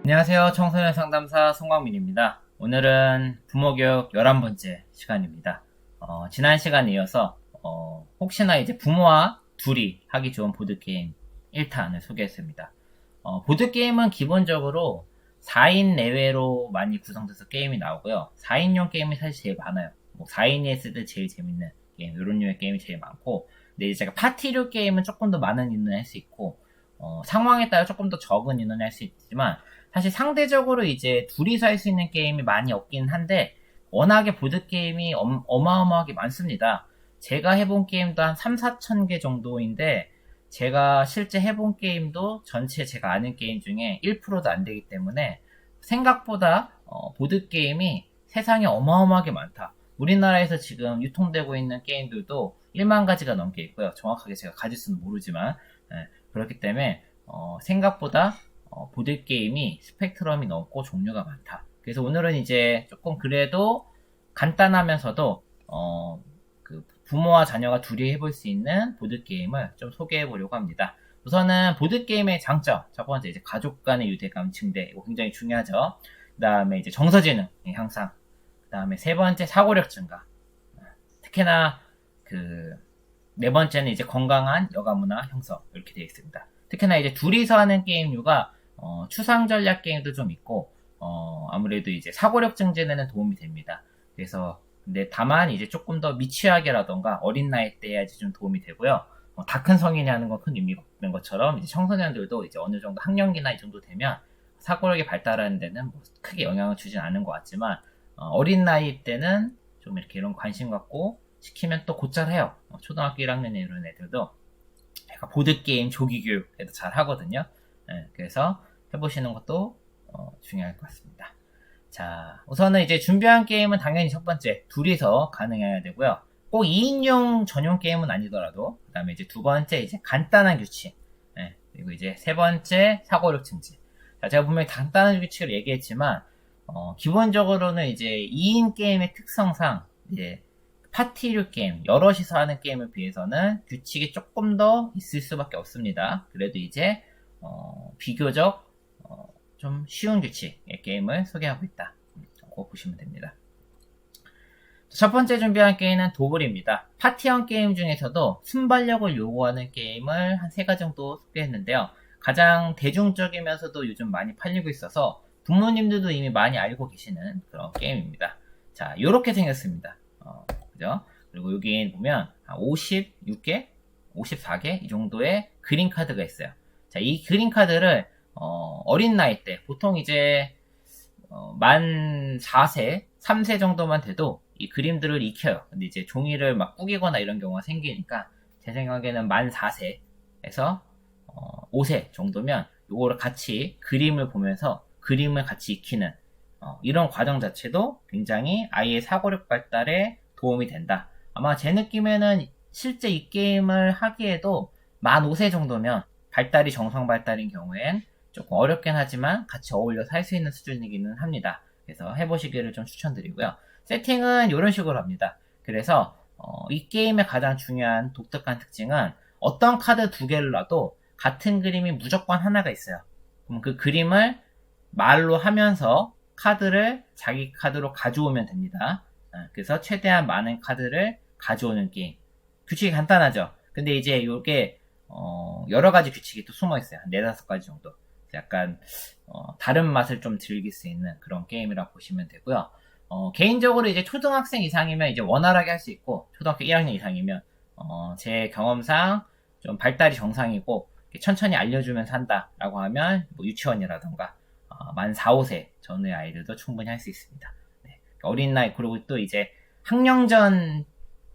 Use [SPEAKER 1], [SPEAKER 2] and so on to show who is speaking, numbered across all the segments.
[SPEAKER 1] 안녕하세요. 청소년 상담사 송광민입니다. 오늘은 부모교육 11번째 시간입니다. 지난 시간에 이어서 혹시나 이제 부모와 둘이 하기 좋은 보드게임 1탄을 소개했습니다. 보드게임은 기본적으로 4인 내외로 많이 구성돼서 게임이 나오고요. 4인용 게임이 사실 제일 많아요. 4인이 했을 때 제일 재밌는 게임, 이런 류의 게임이 제일 많고, 근데 이제 제가 파티류 게임은 조금 더 많은 인원이 할 수 있고, 상황에 따라 조금 더 적은 인원이 할 수 있지만, 사실 상대적으로 이제 둘이서 할 수 있는 게임이 많이 없긴 한데, 워낙에 보드게임이 어마어마하게 많습니다. 제가 해본 게임도 한 3, 4천 개 정도인데, 제가 실제 해본 게임도 전체 제가 아는 게임 중에 1%도 안 되기 때문에, 생각보다 보드게임이 세상에 어마어마하게 많다. 우리나라에서 지금 유통되고 있는 게임들도 1만 가지가 넘게 있고요. 정확하게 제가 가짓수는 모르지만, 그렇기 때문에 생각보다 보드게임이 스펙트럼이 넓고 종류가 많다. 그래서 오늘은 이제 조금 그래도 간단하면서도 그 부모와 자녀가 둘이 해볼 수 있는 보드게임을 좀 소개해 보려고 합니다. 우선은 보드게임의 장점, 첫 번째 이제 가족 간의 유대감 증대, 이거 굉장히 중요하죠. 그 다음에 이제 정서지능 향상, 그 다음에 세 번째 사고력 증가, 특히나 그 네 번째는 이제 건강한 여가문화 형성, 이렇게 되어 있습니다. 특히나 이제 둘이서 하는 게임류가 추상 전략 게임도 좀 있고, 아무래도 이제 사고력 증진에는 도움이 됩니다. 그래서 근데 다만 이제 조금 더 미취학이라던가 어린 나이 때 해야지 좀 도움이 되고요. 다 큰 성인이 하는 건 큰 의미가 없는 것처럼 이제 청소년들도 이제 어느 정도 학령기나 이 정도 되면 사고력이 발달하는 데는 뭐 크게 영향을 주진 않은 것 같지만, 어린 나이 때는 좀 이렇게 이런 관심 갖고 시키면 또 곧잘 해요. 초등학교 1학년 이런 애들도 약간 보드게임 조기교육에도 잘 하거든요. 그래서 해보시는 것도 중요할 것 같습니다. 자, 우선은 이제 준비한 게임은 당연히 첫 번째, 둘이서 가능해야 되고요. 꼭 2인용 전용 게임은 아니더라도, 그 다음에 이제 두 번째, 이제 간단한 규칙. 그리고 이제 세 번째, 사고력 증진. 자, 제가 분명히 간단한 규칙을 얘기했지만, 기본적으로는 이제 2인 게임의 특성상, 이제 파티류 게임, 여럿이서 하는 게임에 비해서는 규칙이 조금 더 있을 수밖에 없습니다. 그래도 이제 비교적 좀 쉬운 규칙의 게임을 소개하고 있다. 꼭 보시면 됩니다. 첫 번째 준비한 게임은 도블입니다. 파티형 게임 중에서도 순발력을 요구하는 게임을 한 3가지 정도 소개했는데요. 가장 대중적이면서도 요즘 많이 팔리고 있어서 부모님들도 이미 많이 알고 계시는 그런 게임입니다. 자, 요렇게 생겼습니다. 그죠? 그리고 여기 보면 56개, 54개 이 정도의 그린 카드가 있어요. 자, 이 그린 카드를 어린 나이 때 보통 이제 만 4세, 3세 정도만 돼도 이 그림들을 익혀요. 근데 이제 종이를 막 꾸기거나 이런 경우가 생기니까 제 생각에는 만 4세에서 5세 정도면 요거를 같이 그림을 보면서 그림을 같이 익히는 이런 과정 자체도 굉장히 아이의 사고력 발달에 도움이 된다. 아마 제 느낌에는 실제 이 게임을 하기에도 만 5세 정도면 발달이 정상 발달인 경우엔 조금 어렵긴 하지만 같이 어울려서 할 수 있는 수준이기는 합니다. 그래서 해보시기를 좀 추천드리고요. 세팅은 이런 식으로 합니다. 그래서 이 게임의 가장 중요한 독특한 특징은 어떤 카드 2개를 놔도 같은 그림이 무조건 하나가 있어요. 그럼 그 그림을 말로 하면서 카드를 자기 카드로 가져오면 됩니다. 그래서 최대한 많은 카드를 가져오는 게임. 규칙이 간단하죠. 근데 이제 이게 여러 가지 규칙이 또 숨어 있어요. 한 4, 5가지 정도. 약간 다른 맛을 좀 즐길 수 있는 그런 게임이라고 보시면 되고요. 개인적으로 이제 초등학생 이상이면 이제 원활하게 할 수 있고, 초등학교 1학년 이상이면 제 경험상 좀 발달이 정상이고 천천히 알려주면서 한다라고 하면 뭐 유치원이라던가 만 4, 5세 전의 아이들도 충분히 할 수 있습니다. 네. 어린 나이, 그리고 또 이제 학령전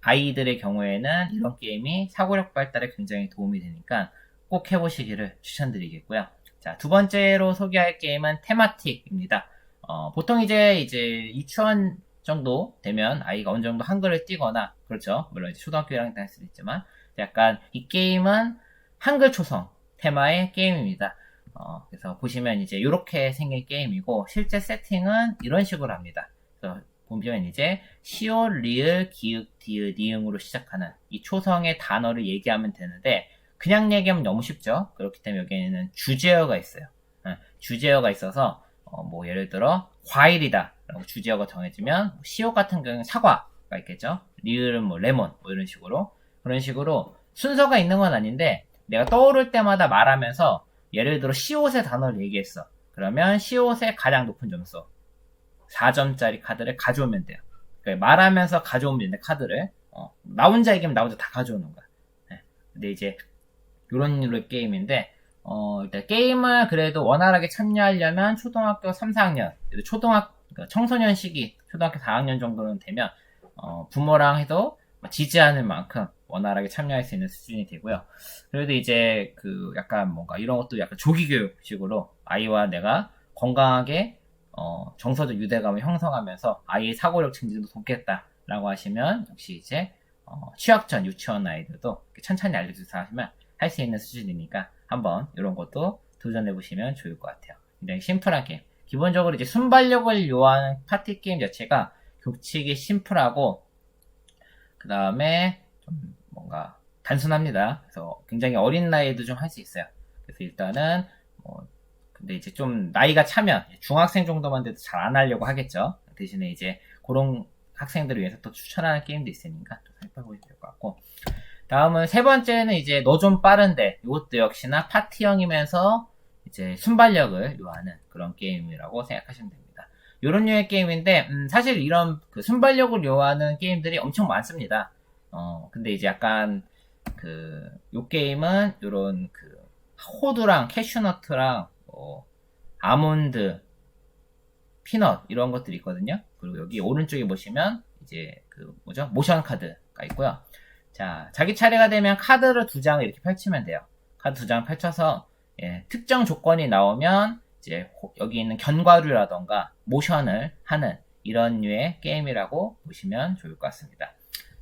[SPEAKER 1] 아이들의 경우에는 이런 게임이 사고력 발달에 굉장히 도움이 되니까 꼭 해보시기를 추천드리겠고요. 자, 두 번째로 소개할 게임은 테마틱입니다. 보통 이제 유치원 정도 되면 아이가 어느 정도 한글을 띄거나, 그렇죠. 물론 이제 초등학교 1학년 때 할 수도 있지만, 약간 이 게임은 한글 초성 테마의 게임입니다. 그래서 보시면 이제 이렇게 생긴 게임이고, 실제 세팅은 이런 식으로 합니다. 그래서 보면 이제 시옷, 리을, 기읍, 디귿, 니응으로 시작하는 이 초성의 단어를 얘기하면 되는데, 그냥 얘기하면 너무 쉽죠. 그렇기 때문에 여기에는 주제어가 있어요. 주제어가 있어서 뭐 예를 들어 과일이다 라고 주제어가 정해지면 시옷 같은 경우는 사과가 있겠죠. 리을은 뭐 레몬 뭐 이런 식으로 그런 식으로 순서가 있는 건 아닌데 내가 떠오를 때마다 말하면서 예를 들어 시옷의 단어를 얘기했어. 그러면 시옷의 가장 높은 점수 4점짜리 카드를 가져오면 돼요. 그러니까 말하면서 가져오면 되는데 카드를 나 혼자 얘기하면 나 혼자 다 가져오는 거야. 네. 근데 이제 이런 류의 게임인데 일단 게임을 그래도 원활하게 참여하려면 초등학교 3, 4학년 그러니까 청소년 시기 초등학교 4학년 정도는 되면 부모랑 해도 지지 않을 만큼 원활하게 참여할 수 있는 수준이 되고요. 그래도 이제 그 약간 뭔가 이런 것도 약간 조기교육식으로 아이와 내가 건강하게 정서적 유대감을 형성하면서 아이의 사고력 증진도 돕겠다라고 하시면 역시 이제 취학 전 유치원 아이들도 천천히 알려주세요 하시면 할 수 있는 수준이니까 한번 이런 것도 도전해보시면 좋을 것 같아요. 굉장히 심플한 게임. 기본적으로 이제 순발력을 요하는 파티 게임 자체가 교칙이 심플하고 그 다음에 좀 뭔가 단순합니다. 그래서 굉장히 어린 나이에도 좀 할 수 있어요. 그래서 일단은 근데 이제 좀 나이가 차면 중학생 정도만 돼도 잘 안 하려고 하겠죠. 대신에 이제 그런 학생들을 위해서 또 추천하는 게임도 있으니까 또 살펴보시면 될 것 같고 다음은 세 번째는 이제 너 좀 빠른데 이것도 역시나 파티형이면서 이제 순발력을 요하는 그런 게임이라고 생각하시면 됩니다. 이런 류의 게임인데 사실 이런 그 순발력을 요하는 게임들이 엄청 많습니다. 근데 이제 약간 요 게임은 요런 호두랑 캐슈너트랑 아몬드, 피넛 이런 것들이 있거든요. 그리고 여기 오른쪽에 보시면 이제 모션 카드가 있고요. 자, 자기 차례가 되면 카드를 2장을 이렇게 펼치면 돼요. 카드 2장을 펼쳐서 특정 조건이 나오면 이제 여기 있는 견과류라던가 모션을 하는 이런 류의 게임이라고 보시면 좋을 것 같습니다.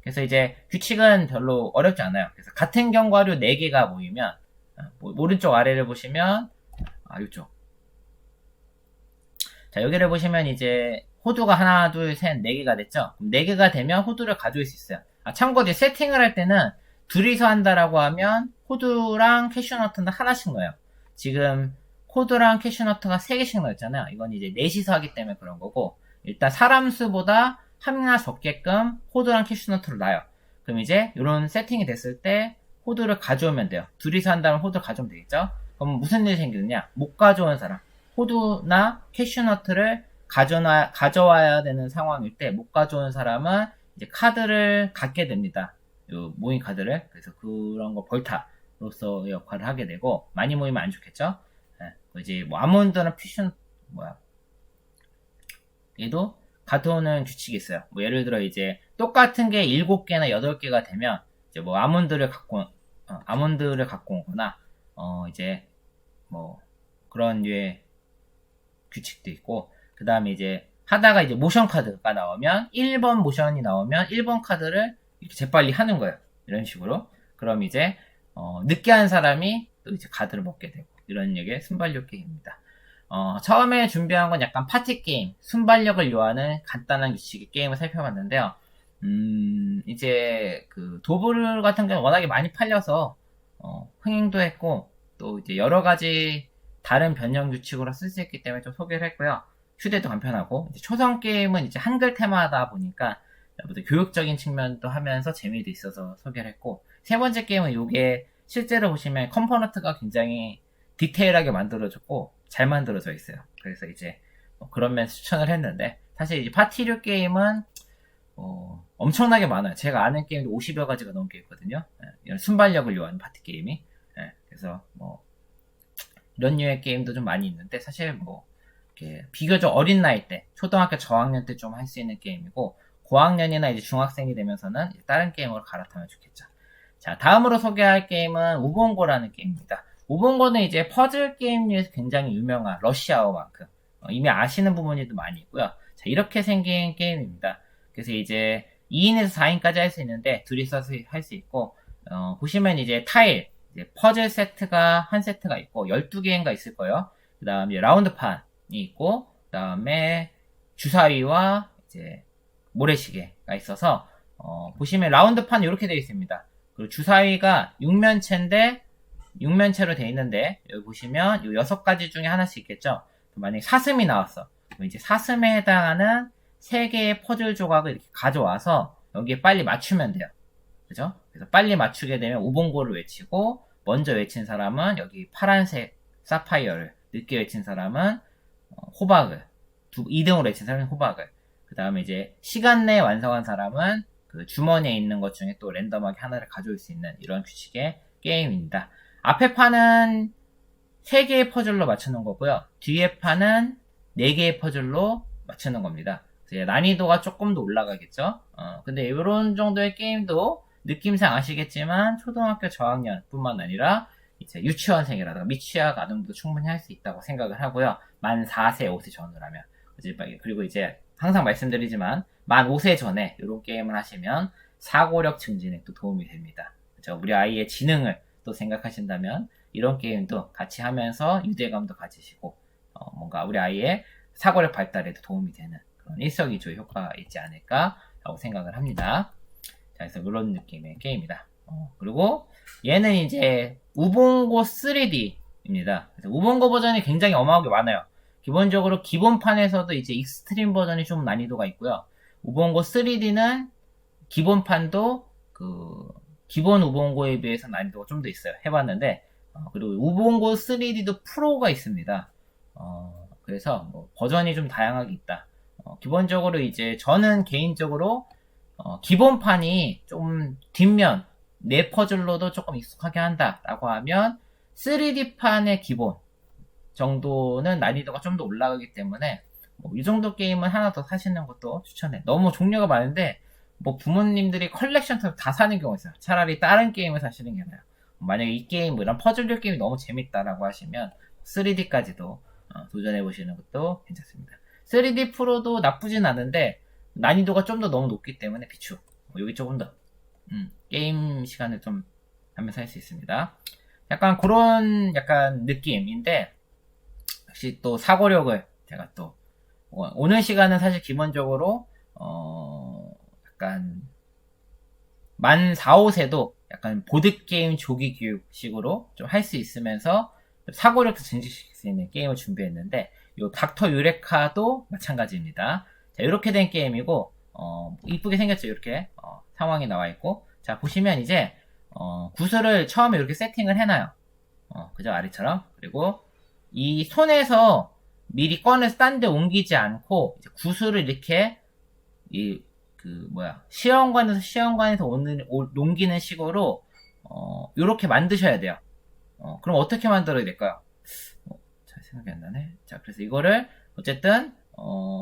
[SPEAKER 1] 그래서 이제 규칙은 별로 어렵지 않아요. 그래서 같은 견과류 4개가 모이면 오른쪽 아래를 보시면 이쪽. 자, 여기를 보시면 이제 호두가 하나, 둘, 셋, 4개가 됐죠? 그럼 4개가 되면 호두를 가져올 수 있어요. 참고로 이제 세팅을 할 때는 둘이서 한다라고 하면 호두랑 캐슈너트는 하나씩 넣어요. 지금 호두랑 캐슈너트가 3개씩 넣었잖아요. 이건 이제 넷이서 하기 때문에 그런 거고 일단 사람 수보다 하나 적게끔 호두랑 캐슈너트를 놔요. 그럼 이제 이런 세팅이 됐을 때 호두를 가져오면 돼요. 둘이서 한다면 호두를 가져오면 되겠죠? 그럼 무슨 일이 생기느냐? 못 가져온 사람 호두나 캐슈너트를 가져와야 되는 상황일 때 못 가져온 사람은 이제 카드를 갖게 됩니다. 요 모인 카드를. 그래서 그런 거 벌타로서 역할을 하게 되고 많이 모이면 안 좋겠죠? 이제 뭐 아몬드나 얘도 가져오는 규칙이 있어요. 뭐 예를 들어 이제 똑같은 게 7개나 8개가 되면 이제 뭐 아몬드를 갖고 오거나 이제 뭐 그런 류의 규칙도 있고 그 다음에 이제 하다가 이제 모션 카드가 나오면 1번 모션이 나오면 1번 카드를 이렇게 재빨리 하는 거예요. 이런 식으로. 그럼 이제 늦게 한 사람이 또 이제 카드를 먹게 되고 이런 류의 순발력 게임입니다. 처음에 준비한 건 약간 파티 게임, 순발력을 요하는 간단한 규칙의 게임을 살펴봤는데요. 이제 도블 같은 경우는 워낙에 많이 팔려서 흥행도 했고 또 이제 여러 가지 다른 변형 규칙으로 쓸 수 있기 때문에 좀 소개를 했고요. 휴대도 간편하고 이제 초성 게임은 이제 한글 테마다 보니까 교육적인 측면도 하면서 재미도 있어서 소개를 했고 세 번째 게임은 이게 실제로 보시면 컴포넌트가 굉장히 디테일하게 만들어졌고 잘 만들어져 있어요. 그래서 이제 그런 면에서 추천을 했는데 사실 이제 파티류 게임은 엄청나게 많아요. 제가 아는 게임도 50여 가지가 넘게 있거든요. 이런 순발력을 요하는 파티 게임이. 그래서 이런 류의 게임도 좀 많이 있는데 사실 이렇게 비교적 어린 나이 때 초등학교 저학년 때 좀 할 수 있는 게임이고 고학년이나 이제 중학생이 되면서는 다른 게임으로 갈아타면 좋겠죠. 자, 다음으로 소개할 게임은 우봉고라는 게임입니다. 우봉고는 이제 퍼즐 게임류에서 굉장히 유명한 러시아어만큼 이미 아시는 부분이 많이 있고요. 자, 이렇게 생긴 게임입니다. 그래서 이제 2인에서 4인까지 할 수 있는데 둘이서 할 수 있고 보시면 이제 타일 이제 퍼즐 세트가 한 세트가 있고 12개인가 있을 거예요. 그 다음에 라운드판이 있고 그 다음에 주사위와 이제 모래시계가 있어서 보시면 라운드판 이렇게 되어 있습니다. 그리고 주사위가 6면체인데 육면체로 되어 있는데 여기 보시면 이 6가지 중에 하나씩 있겠죠. 만약에 사슴이 나왔어. 그럼 이제 사슴에 해당하는 3개의 퍼즐 조각을 이렇게 가져와서 여기에 빨리 맞추면 돼요. 그죠? 그래서 빨리 맞추게 되면 우봉고를 외치고 먼저 외친 사람은 여기 파란색 사파이어를, 늦게 외친 사람은 호박을, 2등으로 외친 사람은 호박을, 그 다음에 이제 시간 내에 완성한 사람은 그 주머니에 있는 것 중에 또 랜덤하게 하나를 가져올 수 있는 이런 규칙의 게임입니다. 앞에 판은 3개의 퍼즐로 맞추는 거고요. 뒤에 판은 4개의 퍼즐로 맞추는 겁니다. 난이도가 조금 더 올라가겠죠. 근데 이런 정도의 게임도 느낌상 아시겠지만 초등학교 저학년 뿐만 아니라 이제 유치원생이라든가 미취학 아동도 충분히 할 수 있다고 생각을 하고요. 만 4세, 5세 전후라면. 그리고 이제 항상 말씀드리지만 만 5세 전에 이런 게임을 하시면 사고력 증진에 또 도움이 됩니다. 그렇죠? 우리 아이의 지능을 또 생각하신다면 이런 게임도 같이 하면서 유대감도 가지시고 뭔가 우리 아이의 사고력 발달에도 도움이 되는 그런 일석이조의 효과가 있지 않을까라고 생각을 합니다. 자, 그래서 이런 느낌의 게임이다. 그리고 얘는 이제 우봉고 3D입니다. 그래서 우봉고 버전이 굉장히 어마어마하게 많아요. 기본적으로 기본판에서도 이제 익스트림 버전이 좀 난이도가 있고요. 우봉고 3D는 기본판도 그 기본 우봉고에 비해서 난이도가 좀 더 있어요. 해봤는데 그리고 우봉고 3D도 프로가 있습니다. 그래서 뭐 버전이 좀 다양하게 있다. 기본적으로 이제 저는 개인적으로 기본판이 좀 뒷면 내 퍼즐로도 조금 익숙하게 한다라고 하면 3D판의 기본 정도는 난이도가 좀 더 올라가기 때문에 이 정도 게임은 하나 더 사시는 것도 추천해. 너무 종류가 많은데 부모님들이 컬렉션처럼 다 사는 경우가 있어요. 차라리 다른 게임을 사시는 게 나아요. 만약에 이 게임 이런 퍼즐류 게임이 너무 재밌다라고 하시면 3D까지도 도전해보시는 것도 괜찮습니다. 3D 프로도 나쁘진 않은데 난이도가 좀 더 너무 높기 때문에 비추. 여기 조금 더 게임 시간을 좀 하면서 할 수 있습니다. 약간 그런 느낌인데 역시 또 사고력을 제가 또 오늘 시간은 사실 기본적으로 약간 만 4, 5세도 약간 보드게임 조기 교육식으로 좀 할 수 있으면서 사고력도 증진시킬 수 있는 게임을 준비했는데 요 닥터 유레카도 마찬가지입니다. 자, 이렇게 된 게임이고 이쁘게 생겼죠. 이렇게 상황이 나와 있고 자 보시면 이제 구슬을 처음에 이렇게 세팅을 해놔요. 그죠? 아래처럼. 그리고 이 손에서 미리 꺼내서 딴 데 옮기지 않고 이제 구슬을 이렇게 시험관에서 옮기는 식으로 이렇게 만드셔야 돼요. 그럼 어떻게 만들어야 될까요? 잘 생각이 안 나네. 자, 그래서 이거를 어쨌든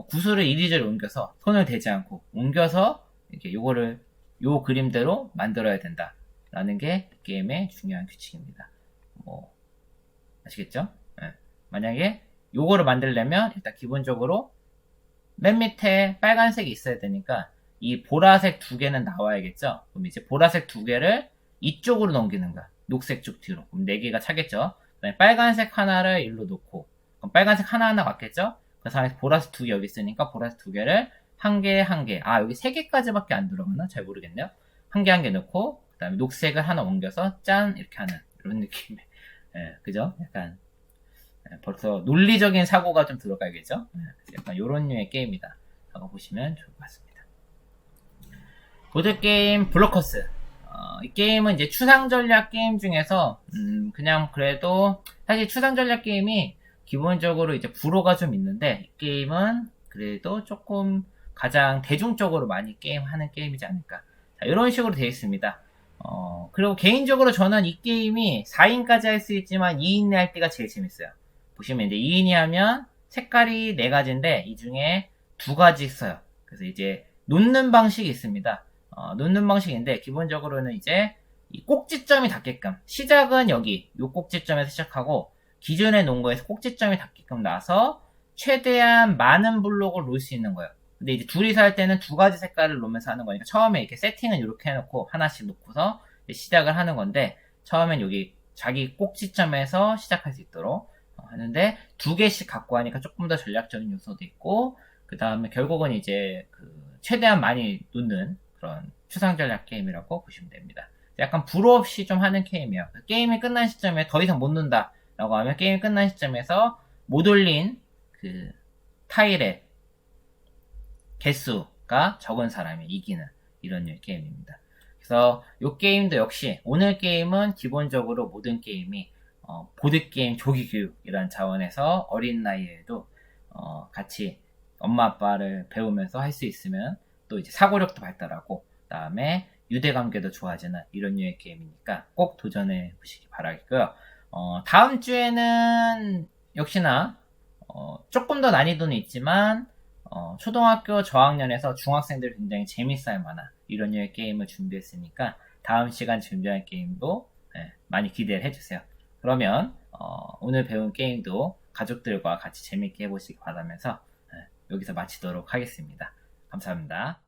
[SPEAKER 1] 구슬을 이리저리 옮겨서 손을 대지 않고 옮겨서 이렇게 요 그림대로 만들어야 된다라는 게 게임의 중요한 규칙입니다. 아시겠죠? 네. 만약에 요거를 만들려면 일단 기본적으로 맨 밑에 빨간색이 있어야 되니까 이 보라색 2개는 나와야겠죠? 그럼 이제 보라색 2개를 이쪽으로 넘기는 거야. 녹색 쪽 뒤로. 그럼 4개가 차겠죠? 그다음에 빨간색 하나를 일로 놓고 그럼 빨간색 하나하나 맞겠죠? 그 다음에 보라색 2개 여기 있으니까 보라색 2개를 한 개, 여기 3개까지밖에 안 들어가나? 잘 모르겠네요. 한 개 넣고 그 다음에 녹색을 하나 옮겨서 짠! 이렇게 하는 이런 느낌의 그죠? 약간 벌써 논리적인 사고가 좀 들어가야겠죠? 약간 요런 류의 게임이다 라고 보시면 좋을 것 같습니다. 보드게임 블로커스 이 게임은 이제 추상전략 게임 중에서 그냥 그래도 사실 추상전략 게임이 기본적으로 이제 불호가 좀 있는데 이 게임은 그래도 조금 가장 대중적으로 많이 게임하는 게임이지 않을까. 자, 이런 식으로 되어 있습니다. 그리고 개인적으로 저는 이 게임이 4인까지 할 수 있지만 2인이 할 때가 제일 재밌어요. 보시면 이제 2인이 하면 색깔이 4가지인데 이 중에 2가지 있어요. 그래서 이제 놓는 방식이 있습니다. 놓는 방식인데 기본적으로는 이제 이 꼭지점이 닿게끔 시작은 여기 요 꼭지점에서 시작하고 기존에 놓은 거에서 꼭지점이 닿게끔 놔서 최대한 많은 블록을 놓을 수 있는 거예요. 근데 이제 둘이서 할 때는 2가지 색깔을 놓으면서 하는 거니까 처음에 이렇게 세팅은 이렇게 해놓고 하나씩 놓고서 시작을 하는 건데 처음엔 여기 자기 꼭지점에서 시작할 수 있도록 하는데 2개씩 갖고 하니까 조금 더 전략적인 요소도 있고 그 다음에 결국은 이제 최대한 많이 놓는 그런 추상 전략 게임이라고 보시면 됩니다. 약간 불호 없이 좀 하는 게임이에요. 게임이 끝난 시점에 더 이상 못 논다 라고 하면 게임이 끝난 시점에서 못 올린 그 타일의 개수가 적은 사람이 이기는 이런 류의 게임입니다. 그래서 이 게임도 역시 오늘 게임은 기본적으로 모든 게임이 보드게임 조기교육이라는 차원에서 어린 나이에도 같이 엄마 아빠를 배우면서 할 수 있으면 또 이제 사고력도 발달하고 그다음에 유대관계도 좋아지는 이런 류의 게임이니까 꼭 도전해 보시기 바라겠고요. 다음 주에는 역시나 조금 더 난이도는 있지만 초등학교 저학년에서 중학생들 굉장히 재밌을 만한 이런 류의 게임을 준비했으니까 다음 시간 준비할 게임도 많이 기대를 해주세요. 그러면 오늘 배운 게임도 가족들과 같이 재밌게 해보시기 바라면서 여기서 마치도록 하겠습니다. 감사합니다.